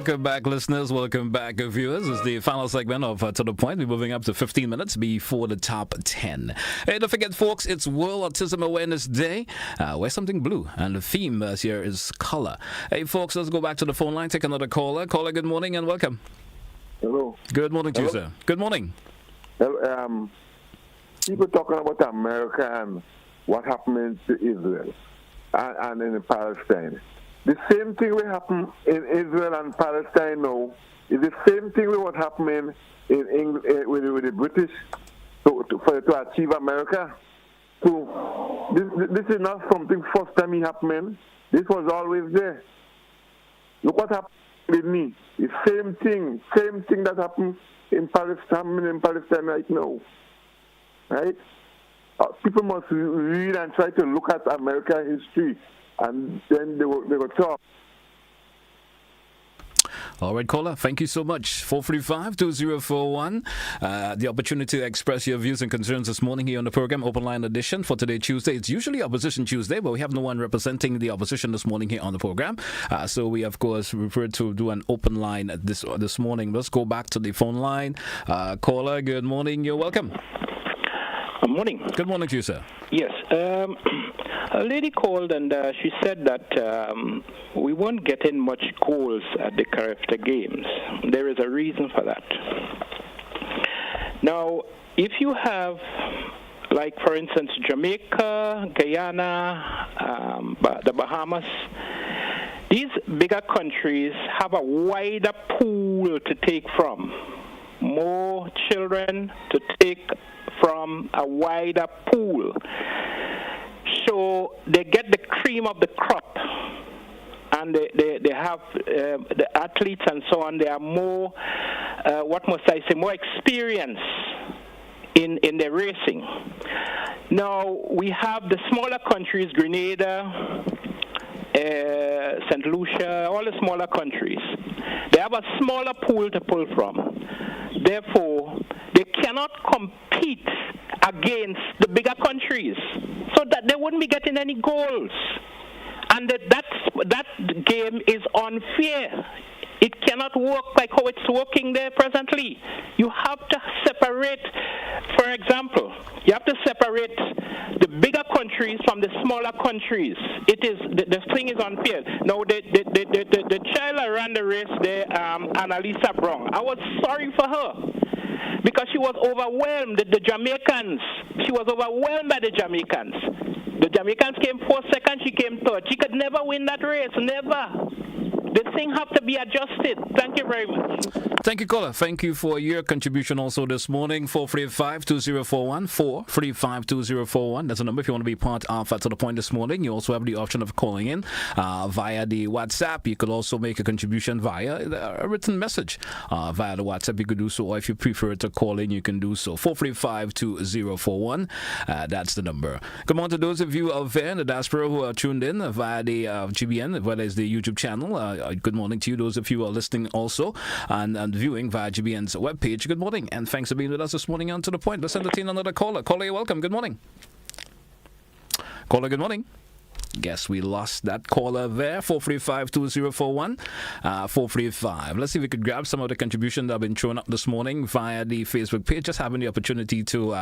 Welcome back, listeners. Welcome back, viewers. It's the final segment of To The Point. We're moving up to 15 minutes before the top 10. Hey, don't forget, folks, it's World Autism Awareness Day. Wear something blue, and the theme this year is color. Hey, folks, let's go back to the phone line. Take another caller. Caller, good morning and welcome. Hello. Good morning to you, sir. Good morning. People talking about America and what happened to Israel and in Palestine. The same thing will happen in Israel and Palestine now. Is the same thing with what happened in England with the British to achieve America. So this is not something first time it happening. This was always there. Look what happened with me. The same thing that happened in Palestine right now. Right? People must read and try to look at American history, and then they will talk. All right, caller, thank you so much. 435-2041. The opportunity to express your views and concerns this morning here on the program, Open Line Edition for today, Tuesday. It's usually Opposition Tuesday, but we have no one representing the opposition this morning here on the program. So we, of course, prefer to do an open line this morning. Let's go back to the phone line. Caller, good morning. You're welcome. Good morning. Good morning to you, sir. Yes. A lady called and she said that we weren't getting much goals at the Carifta Games. There is a reason for that. Now, if you have, like, for instance, Jamaica, Guyana, the Bahamas, these bigger countries have a wider pool to take from, more children to take from a wider pool. So they get the cream of the crop, and they have the athletes and so on. They are more, what must I say, more experienced in their racing. Now, we have the smaller countries, Grenada, St. Lucia, all the smaller countries. They have a smaller pool to pull from. Therefore, they cannot compete against the bigger countries, so that they wouldn't be getting any goals. And that game is unfair. It cannot work like how it's working there presently. You have to separate, for example, you have to separate the bigger countries from the smaller countries. It is the thing is unfair. Now the child that ran the race there, Annalisa Brown, I was sorry for her, because she was overwhelmed. The Jamaicans, she was overwhelmed by the Jamaicans. The Jamaicans came 4th, second, she came 3rd. She could never win that race, never. This thing have to be adjusted. Thank you very much. Thank you, caller. Thank you for your contribution also this morning. 435-2041. 435-2041. That's a number if you want to be part of To The Point this morning. You also have the option of calling in via the WhatsApp. You could also make a contribution via a written message via the WhatsApp. You could do so, or if you prefer to call in, you can do so. 435-2041. That's the number. Good morning to those of you out there in the diaspora who are tuned in via the GBN, whether it's the YouTube channel. Good morning to you, those of you who are listening also and viewing via GBN's webpage. Good morning, and thanks for being with us this morning on To The Point. Let's entertain another caller. Caller, you're welcome. Good morning. Caller, good morning. Guess we lost that caller there. 435-2041. 435. Let's see if we could grab some of the contribution that have been thrown up this morning via the Facebook page. Just having the opportunity to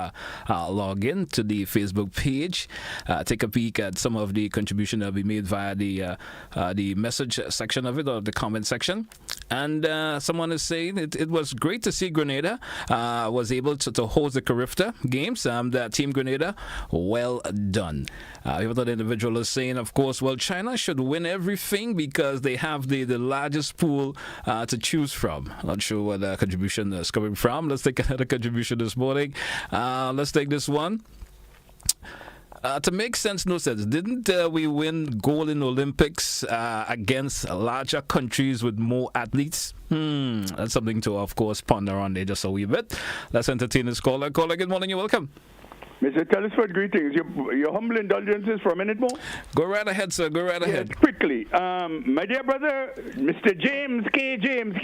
log in to the Facebook page, take a peek at some of the contribution that have been made via the message section of it, or the comment section. And someone is saying it was great to see Grenada was able to host the Carifta Games. That Team Grenada, well done. Another individual is saying, of course, well, China should win everything because they have the largest pool to choose from. Not sure where the contribution is coming from. Let's take another contribution this morning. Let's take this one. To make sense, no sense. Didn't we win gold in Olympics against larger countries with more athletes? That's something to, of course, ponder on there just a wee bit. Let's entertain this caller. Caller, good morning. You're welcome. Mr. Telesford, greetings. Your humble indulgences for a minute more? Go right ahead, sir. Go right ahead. Yes, quickly. My dear brother, Mr. James,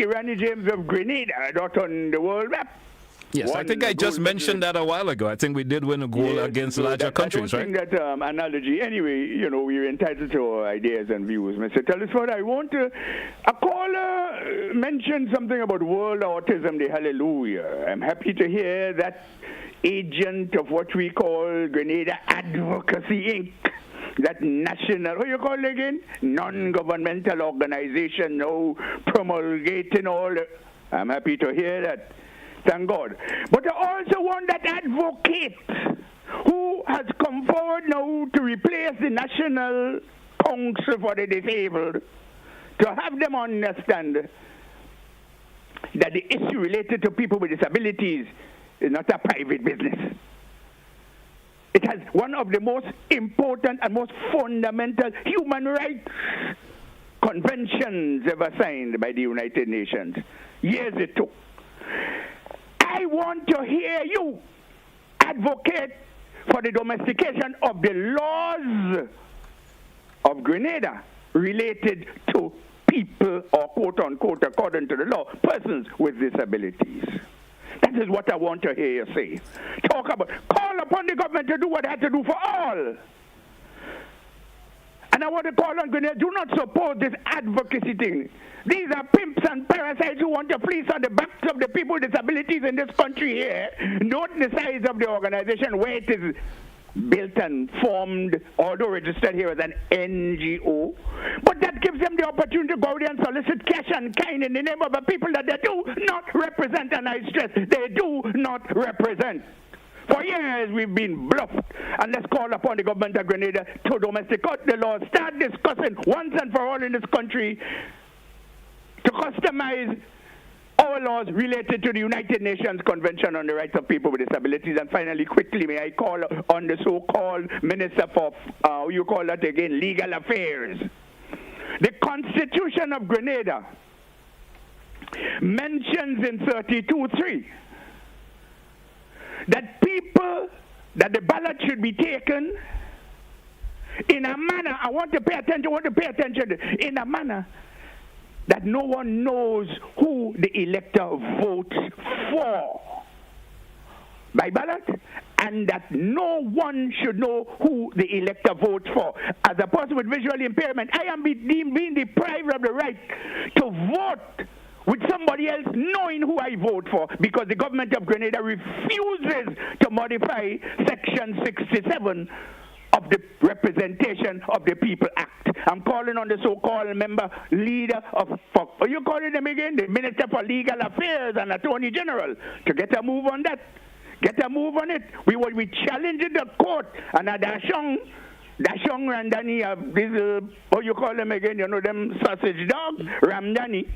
Randy James of Grenada, dot on the world map. Yes, I think I just mentioned that a while ago. I think we did win a goal against larger countries, right? I don't think that analogy. Anyway, we're entitled to our ideas and views. Mr. Telesford, I want to... A caller mentioned something about World Autism Day. Hallelujah. I'm happy to hear that agent of what we call Grenada Advocacy Inc., that national, what you call it again? Non-governmental organization, now promulgating all... I'm happy to hear that. Thank God. But I also want that advocate who has come forward now to replace the National Council for the Disabled, to have them understand that the issue related to people with disabilities is not a private business. It has one of the most important and most fundamental human rights conventions ever signed by the United Nations. Years it took. I want to hear you advocate for the domestication of the laws of Grenada related to people, or quote unquote, according to the law, persons with disabilities. That is what I want to hear you say. Call upon the government to do what they have to do for all. And I want to call on Grenada, do not support this advocacy thing. These are pimps and parasites who want to fleece on the backs of the people with disabilities in this country here. Note the size of the organization, where it is built and formed, although registered here as an NGO. But that gives them the opportunity to go there and solicit cash and kind in the name of the people that they do not represent, and I stress, they do not represent. For years we've been bluffed, and let's call upon the government of Grenada to domesticate the law, start discussing once and for all in this country to customize our laws related to the United Nations Convention on the Rights of People with Disabilities. And finally, quickly, may I call on the so-called Minister for, you call that again, Legal Affairs. The Constitution of Grenada mentions in 32.3 that the ballot should be taken in a manner, I want to pay attention, in a manner that no one knows who the elector votes for by ballot, and that no one should know who the elector votes for. As a person with visual impairment, I am being deprived of the right to vote with somebody else knowing who I vote for, because the government of Grenada refuses to modify Section 67 of the Representation of the People Act. I'm calling on the so-called leader of, are you calling them again? The Minister for Legal Affairs and Attorney General, to get a move on that. Get a move on it. We will be challenging the court, and Dashong Randani, this, what you call them again, them sausage dog, Ramdani,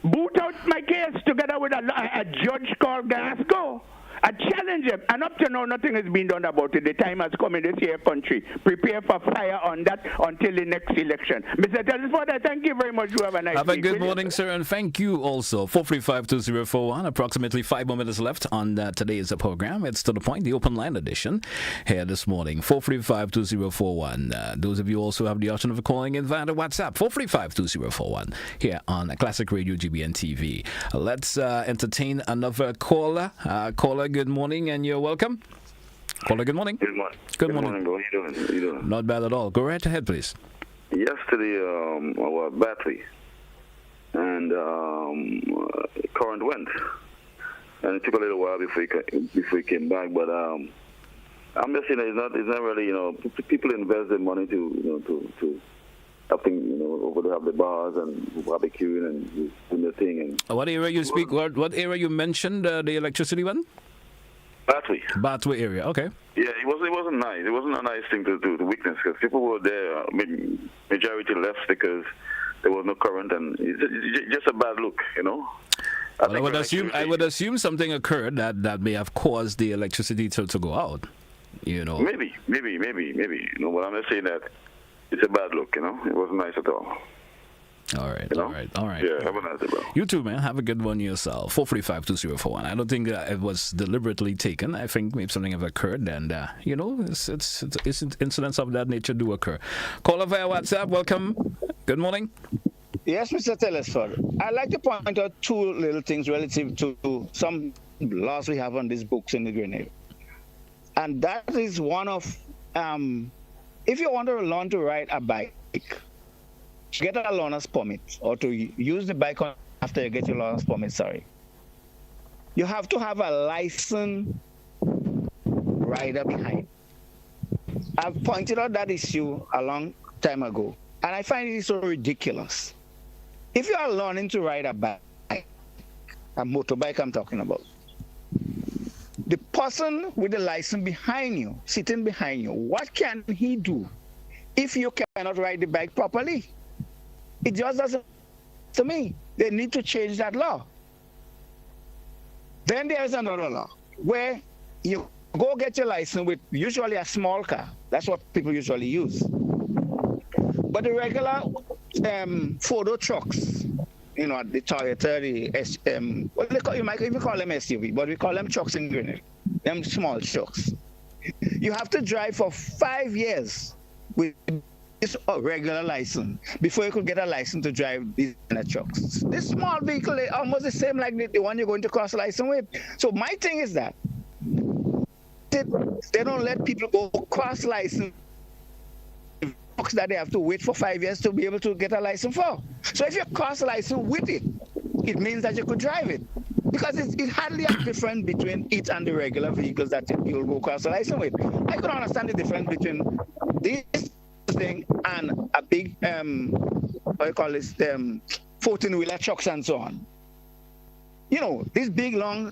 boot out my case together with a judge called Glasgow. I challenge him, and up to now, nothing has been done about it. The time has come in this here country. Prepare for fire on that until the next election. Mr. Telesford, I thank you very much. You have a nice Have a good morning, sir, and thank you also. 435-2041, approximately 5 more minutes left on today's program. It's To The Point, the open line edition here this morning. 435-2041. Those of you also have the option of calling in via the WhatsApp. 435-2041 here on Classic Radio GBN TV. Let's entertain another caller. Caller, good morning, and you're welcome. Caller, good morning. Good morning. Good morning. Bro. How you doing? Not bad at all. Go right ahead, please. Yesterday, our battery and current went, and it took a little while before he came back. But I'm just saying it's not really, people invest their money to I think, over there have the bars and barbecuing and doing the thing. And what area you speak? What area you mentioned? The electricity one? Batway area. Okay. Yeah, it wasn't nice. It wasn't a nice thing to witness, because people were there. Majority left because there was no current, and it's just a bad look, I would assume something occurred that may have caused the electricity to go out. Maybe. But I'm just saying that it's a bad look, It wasn't nice at all. All right. Yeah, have a nice day, bro. You too, man. Have a good one yourself. 435-2041. I don't think it was deliberately taken. I think maybe something have occurred, and it's incidents of that nature do occur. Caller via WhatsApp. Welcome. Good morning. Yes, Mr. Telesford. I'd like to point out two little things relative to some laws we have on these books in the Grenada. And that is one of, if you want to learn to ride a bike, get a learner's permit, or to use the bike after you get your learner's permit, you have to have a licensed rider behind. I've pointed out that issue a long time ago, and I find it so ridiculous. If you are learning to ride a bike, a motorbike I'm talking about, the person with the license behind you, sitting behind you, what can he do if you cannot ride the bike properly? It just doesn't, to me, they need to change that law. Then there's another law where you go get your license with usually a small car. That's what people usually use. But the regular photo trucks, the Toyota, you might even call them SUV, but we call them trucks in Grenada, them small trucks. You have to drive for 5 years with this regular license before you could get a license to drive these trucks. This small vehicle is almost the same like the one you're going to cross license with. So my thing is that they don't let people go cross license that they have to wait for 5 years to be able to get a license for. So if you cross license with it, it means that you could drive it. Because it hardly a difference between it and the regular vehicles that you'll go cross a license with. I can understand the difference between this thing and a big, 14-wheeler trucks and so on. These big, long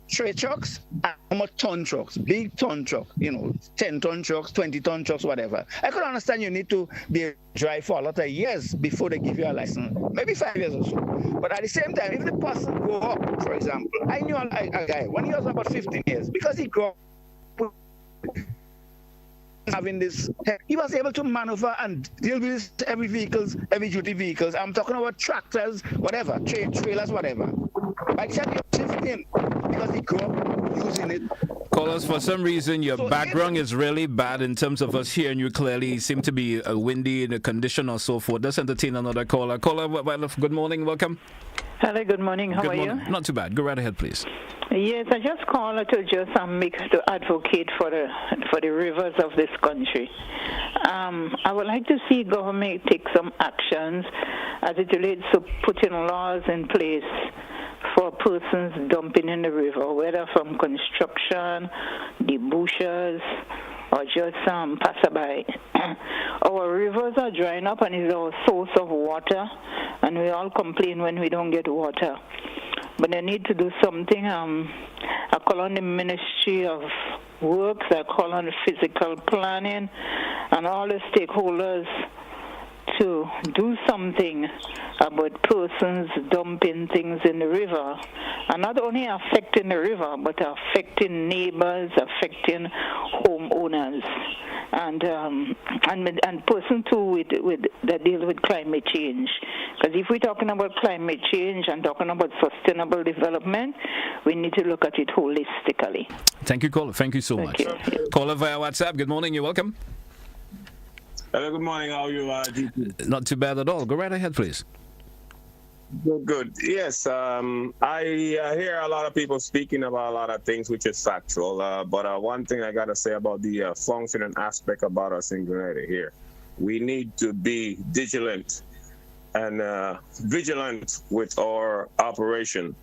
straight trucks are ton trucks, big ton truck, 10-ton trucks, 20-ton trucks, whatever. I could understand you need to be a drive for a lot of years before they give you a license, maybe 5 years or so. But at the same time, if the person grew up, for example, I knew a guy when he was about 15 years, because he grew up having this, he was able to maneuver and deal with heavy duty vehicles. I'm talking about tractors, whatever, trailers, whatever. But he was 15 because he grew up using it. Callers, for some reason, your background is really bad in terms of us hearing you clearly. You seem to be windy in a condition or so forth. Let's entertain another caller. Caller, good morning, welcome. Hello, good morning. How are you? Not too bad. Go right ahead, please. Yes, I just called to just to advocate for the rivers of this country. I would like to see government take some actions as it relates to putting laws in place for persons dumping in the river, whether from construction, debouchers, or just passerby. Our rivers are drying up and it's our source of water, and we all complain when we don't get water. But they need to do something. I call on the Ministry of Works, I call on the physical planning, and all the stakeholders to do something about persons dumping things in the river, and not only affecting the river, but affecting neighbors, affecting homeowners, and persons too that deal with climate change. Because if we're talking about climate change and talking about sustainable development, we need to look at it holistically. Thank you, caller. Thank you so much. Caller via WhatsApp. Good morning. You're welcome. Hello, good morning. How are you, GP? Not too bad at all. Go right ahead, please. Good. Yes, I hear a lot of people speaking about a lot of things, which is factual. But one thing I got to say about the functioning aspect about us in Grenada here, we need to be vigilant with our operation.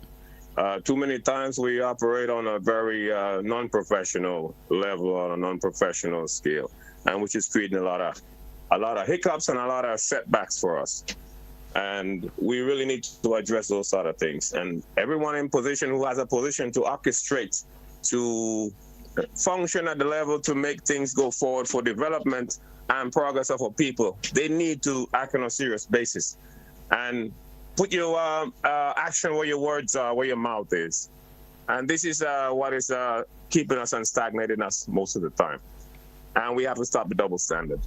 Too many times we operate on a very non-professional level, on a non-professional scale, and which is creating a lot of hiccups and a lot of setbacks for us. And we really need to address those sort of things. And everyone in position who has a position to orchestrate, to function at the level to make things go forward for development and progress of our people, they need to act on a serious basis and put your action where your words are, where your mouth is. And this is what is keeping us and stagnating us most of the time. And we have to stop the double standard.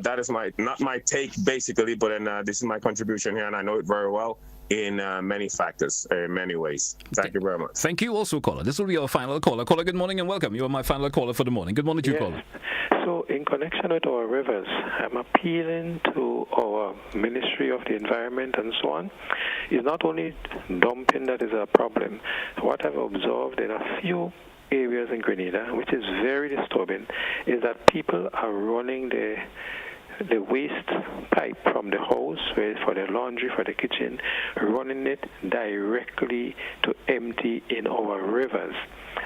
That is not my take, basically, but this is my contribution here, and I know it very well in many factors, in many ways. Thank you very much. Thank you also, caller. This will be our final caller. Caller, good morning and welcome. You are my final caller for the morning. Good morning to you, caller. So, in connection with our rivers, I'm appealing to our Ministry of the Environment and so on. It's not only dumping that is a problem. What I've observed in a few areas in Grenada, which is very disturbing, is that people are running the waste pipe from the house, for the laundry, for the kitchen, running it directly to empty in our rivers.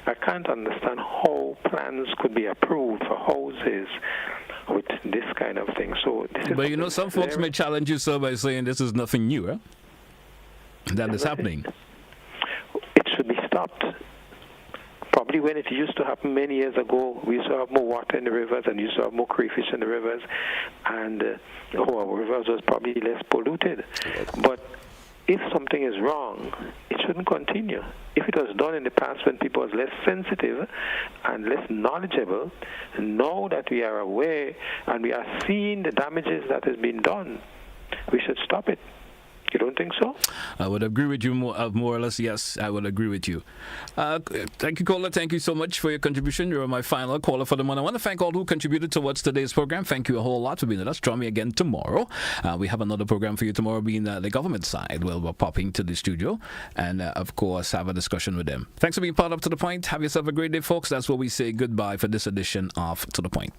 I can't understand how plans could be approved for houses with this kind of thing. So, but you know, some folks may challenge you, sir, by saying this is nothing new, huh? That is happening. It should be stopped. Probably when it used to happen many years ago, we used to have more water in the rivers and used to have more crayfish in the rivers, and our rivers was probably less polluted. But if something is wrong, it shouldn't continue. If it was done in the past when people was less sensitive and less knowledgeable, now that we are aware and we are seeing the damages that has been done, we should stop it. You don't think so? I would agree with you more or less. Yes, I would agree with you. Thank you, caller. Thank you so much for your contribution. You're my final caller for the month. I want to thank all who contributed towards today's program. Thank you a whole lot for being with us. Join me again tomorrow. We have another program for you tomorrow, being the government side. We're popping to the studio and, of course, have a discussion with them. Thanks for being part of To The Point. Have yourself a great day, folks. That's where we say goodbye for this edition of To The Point.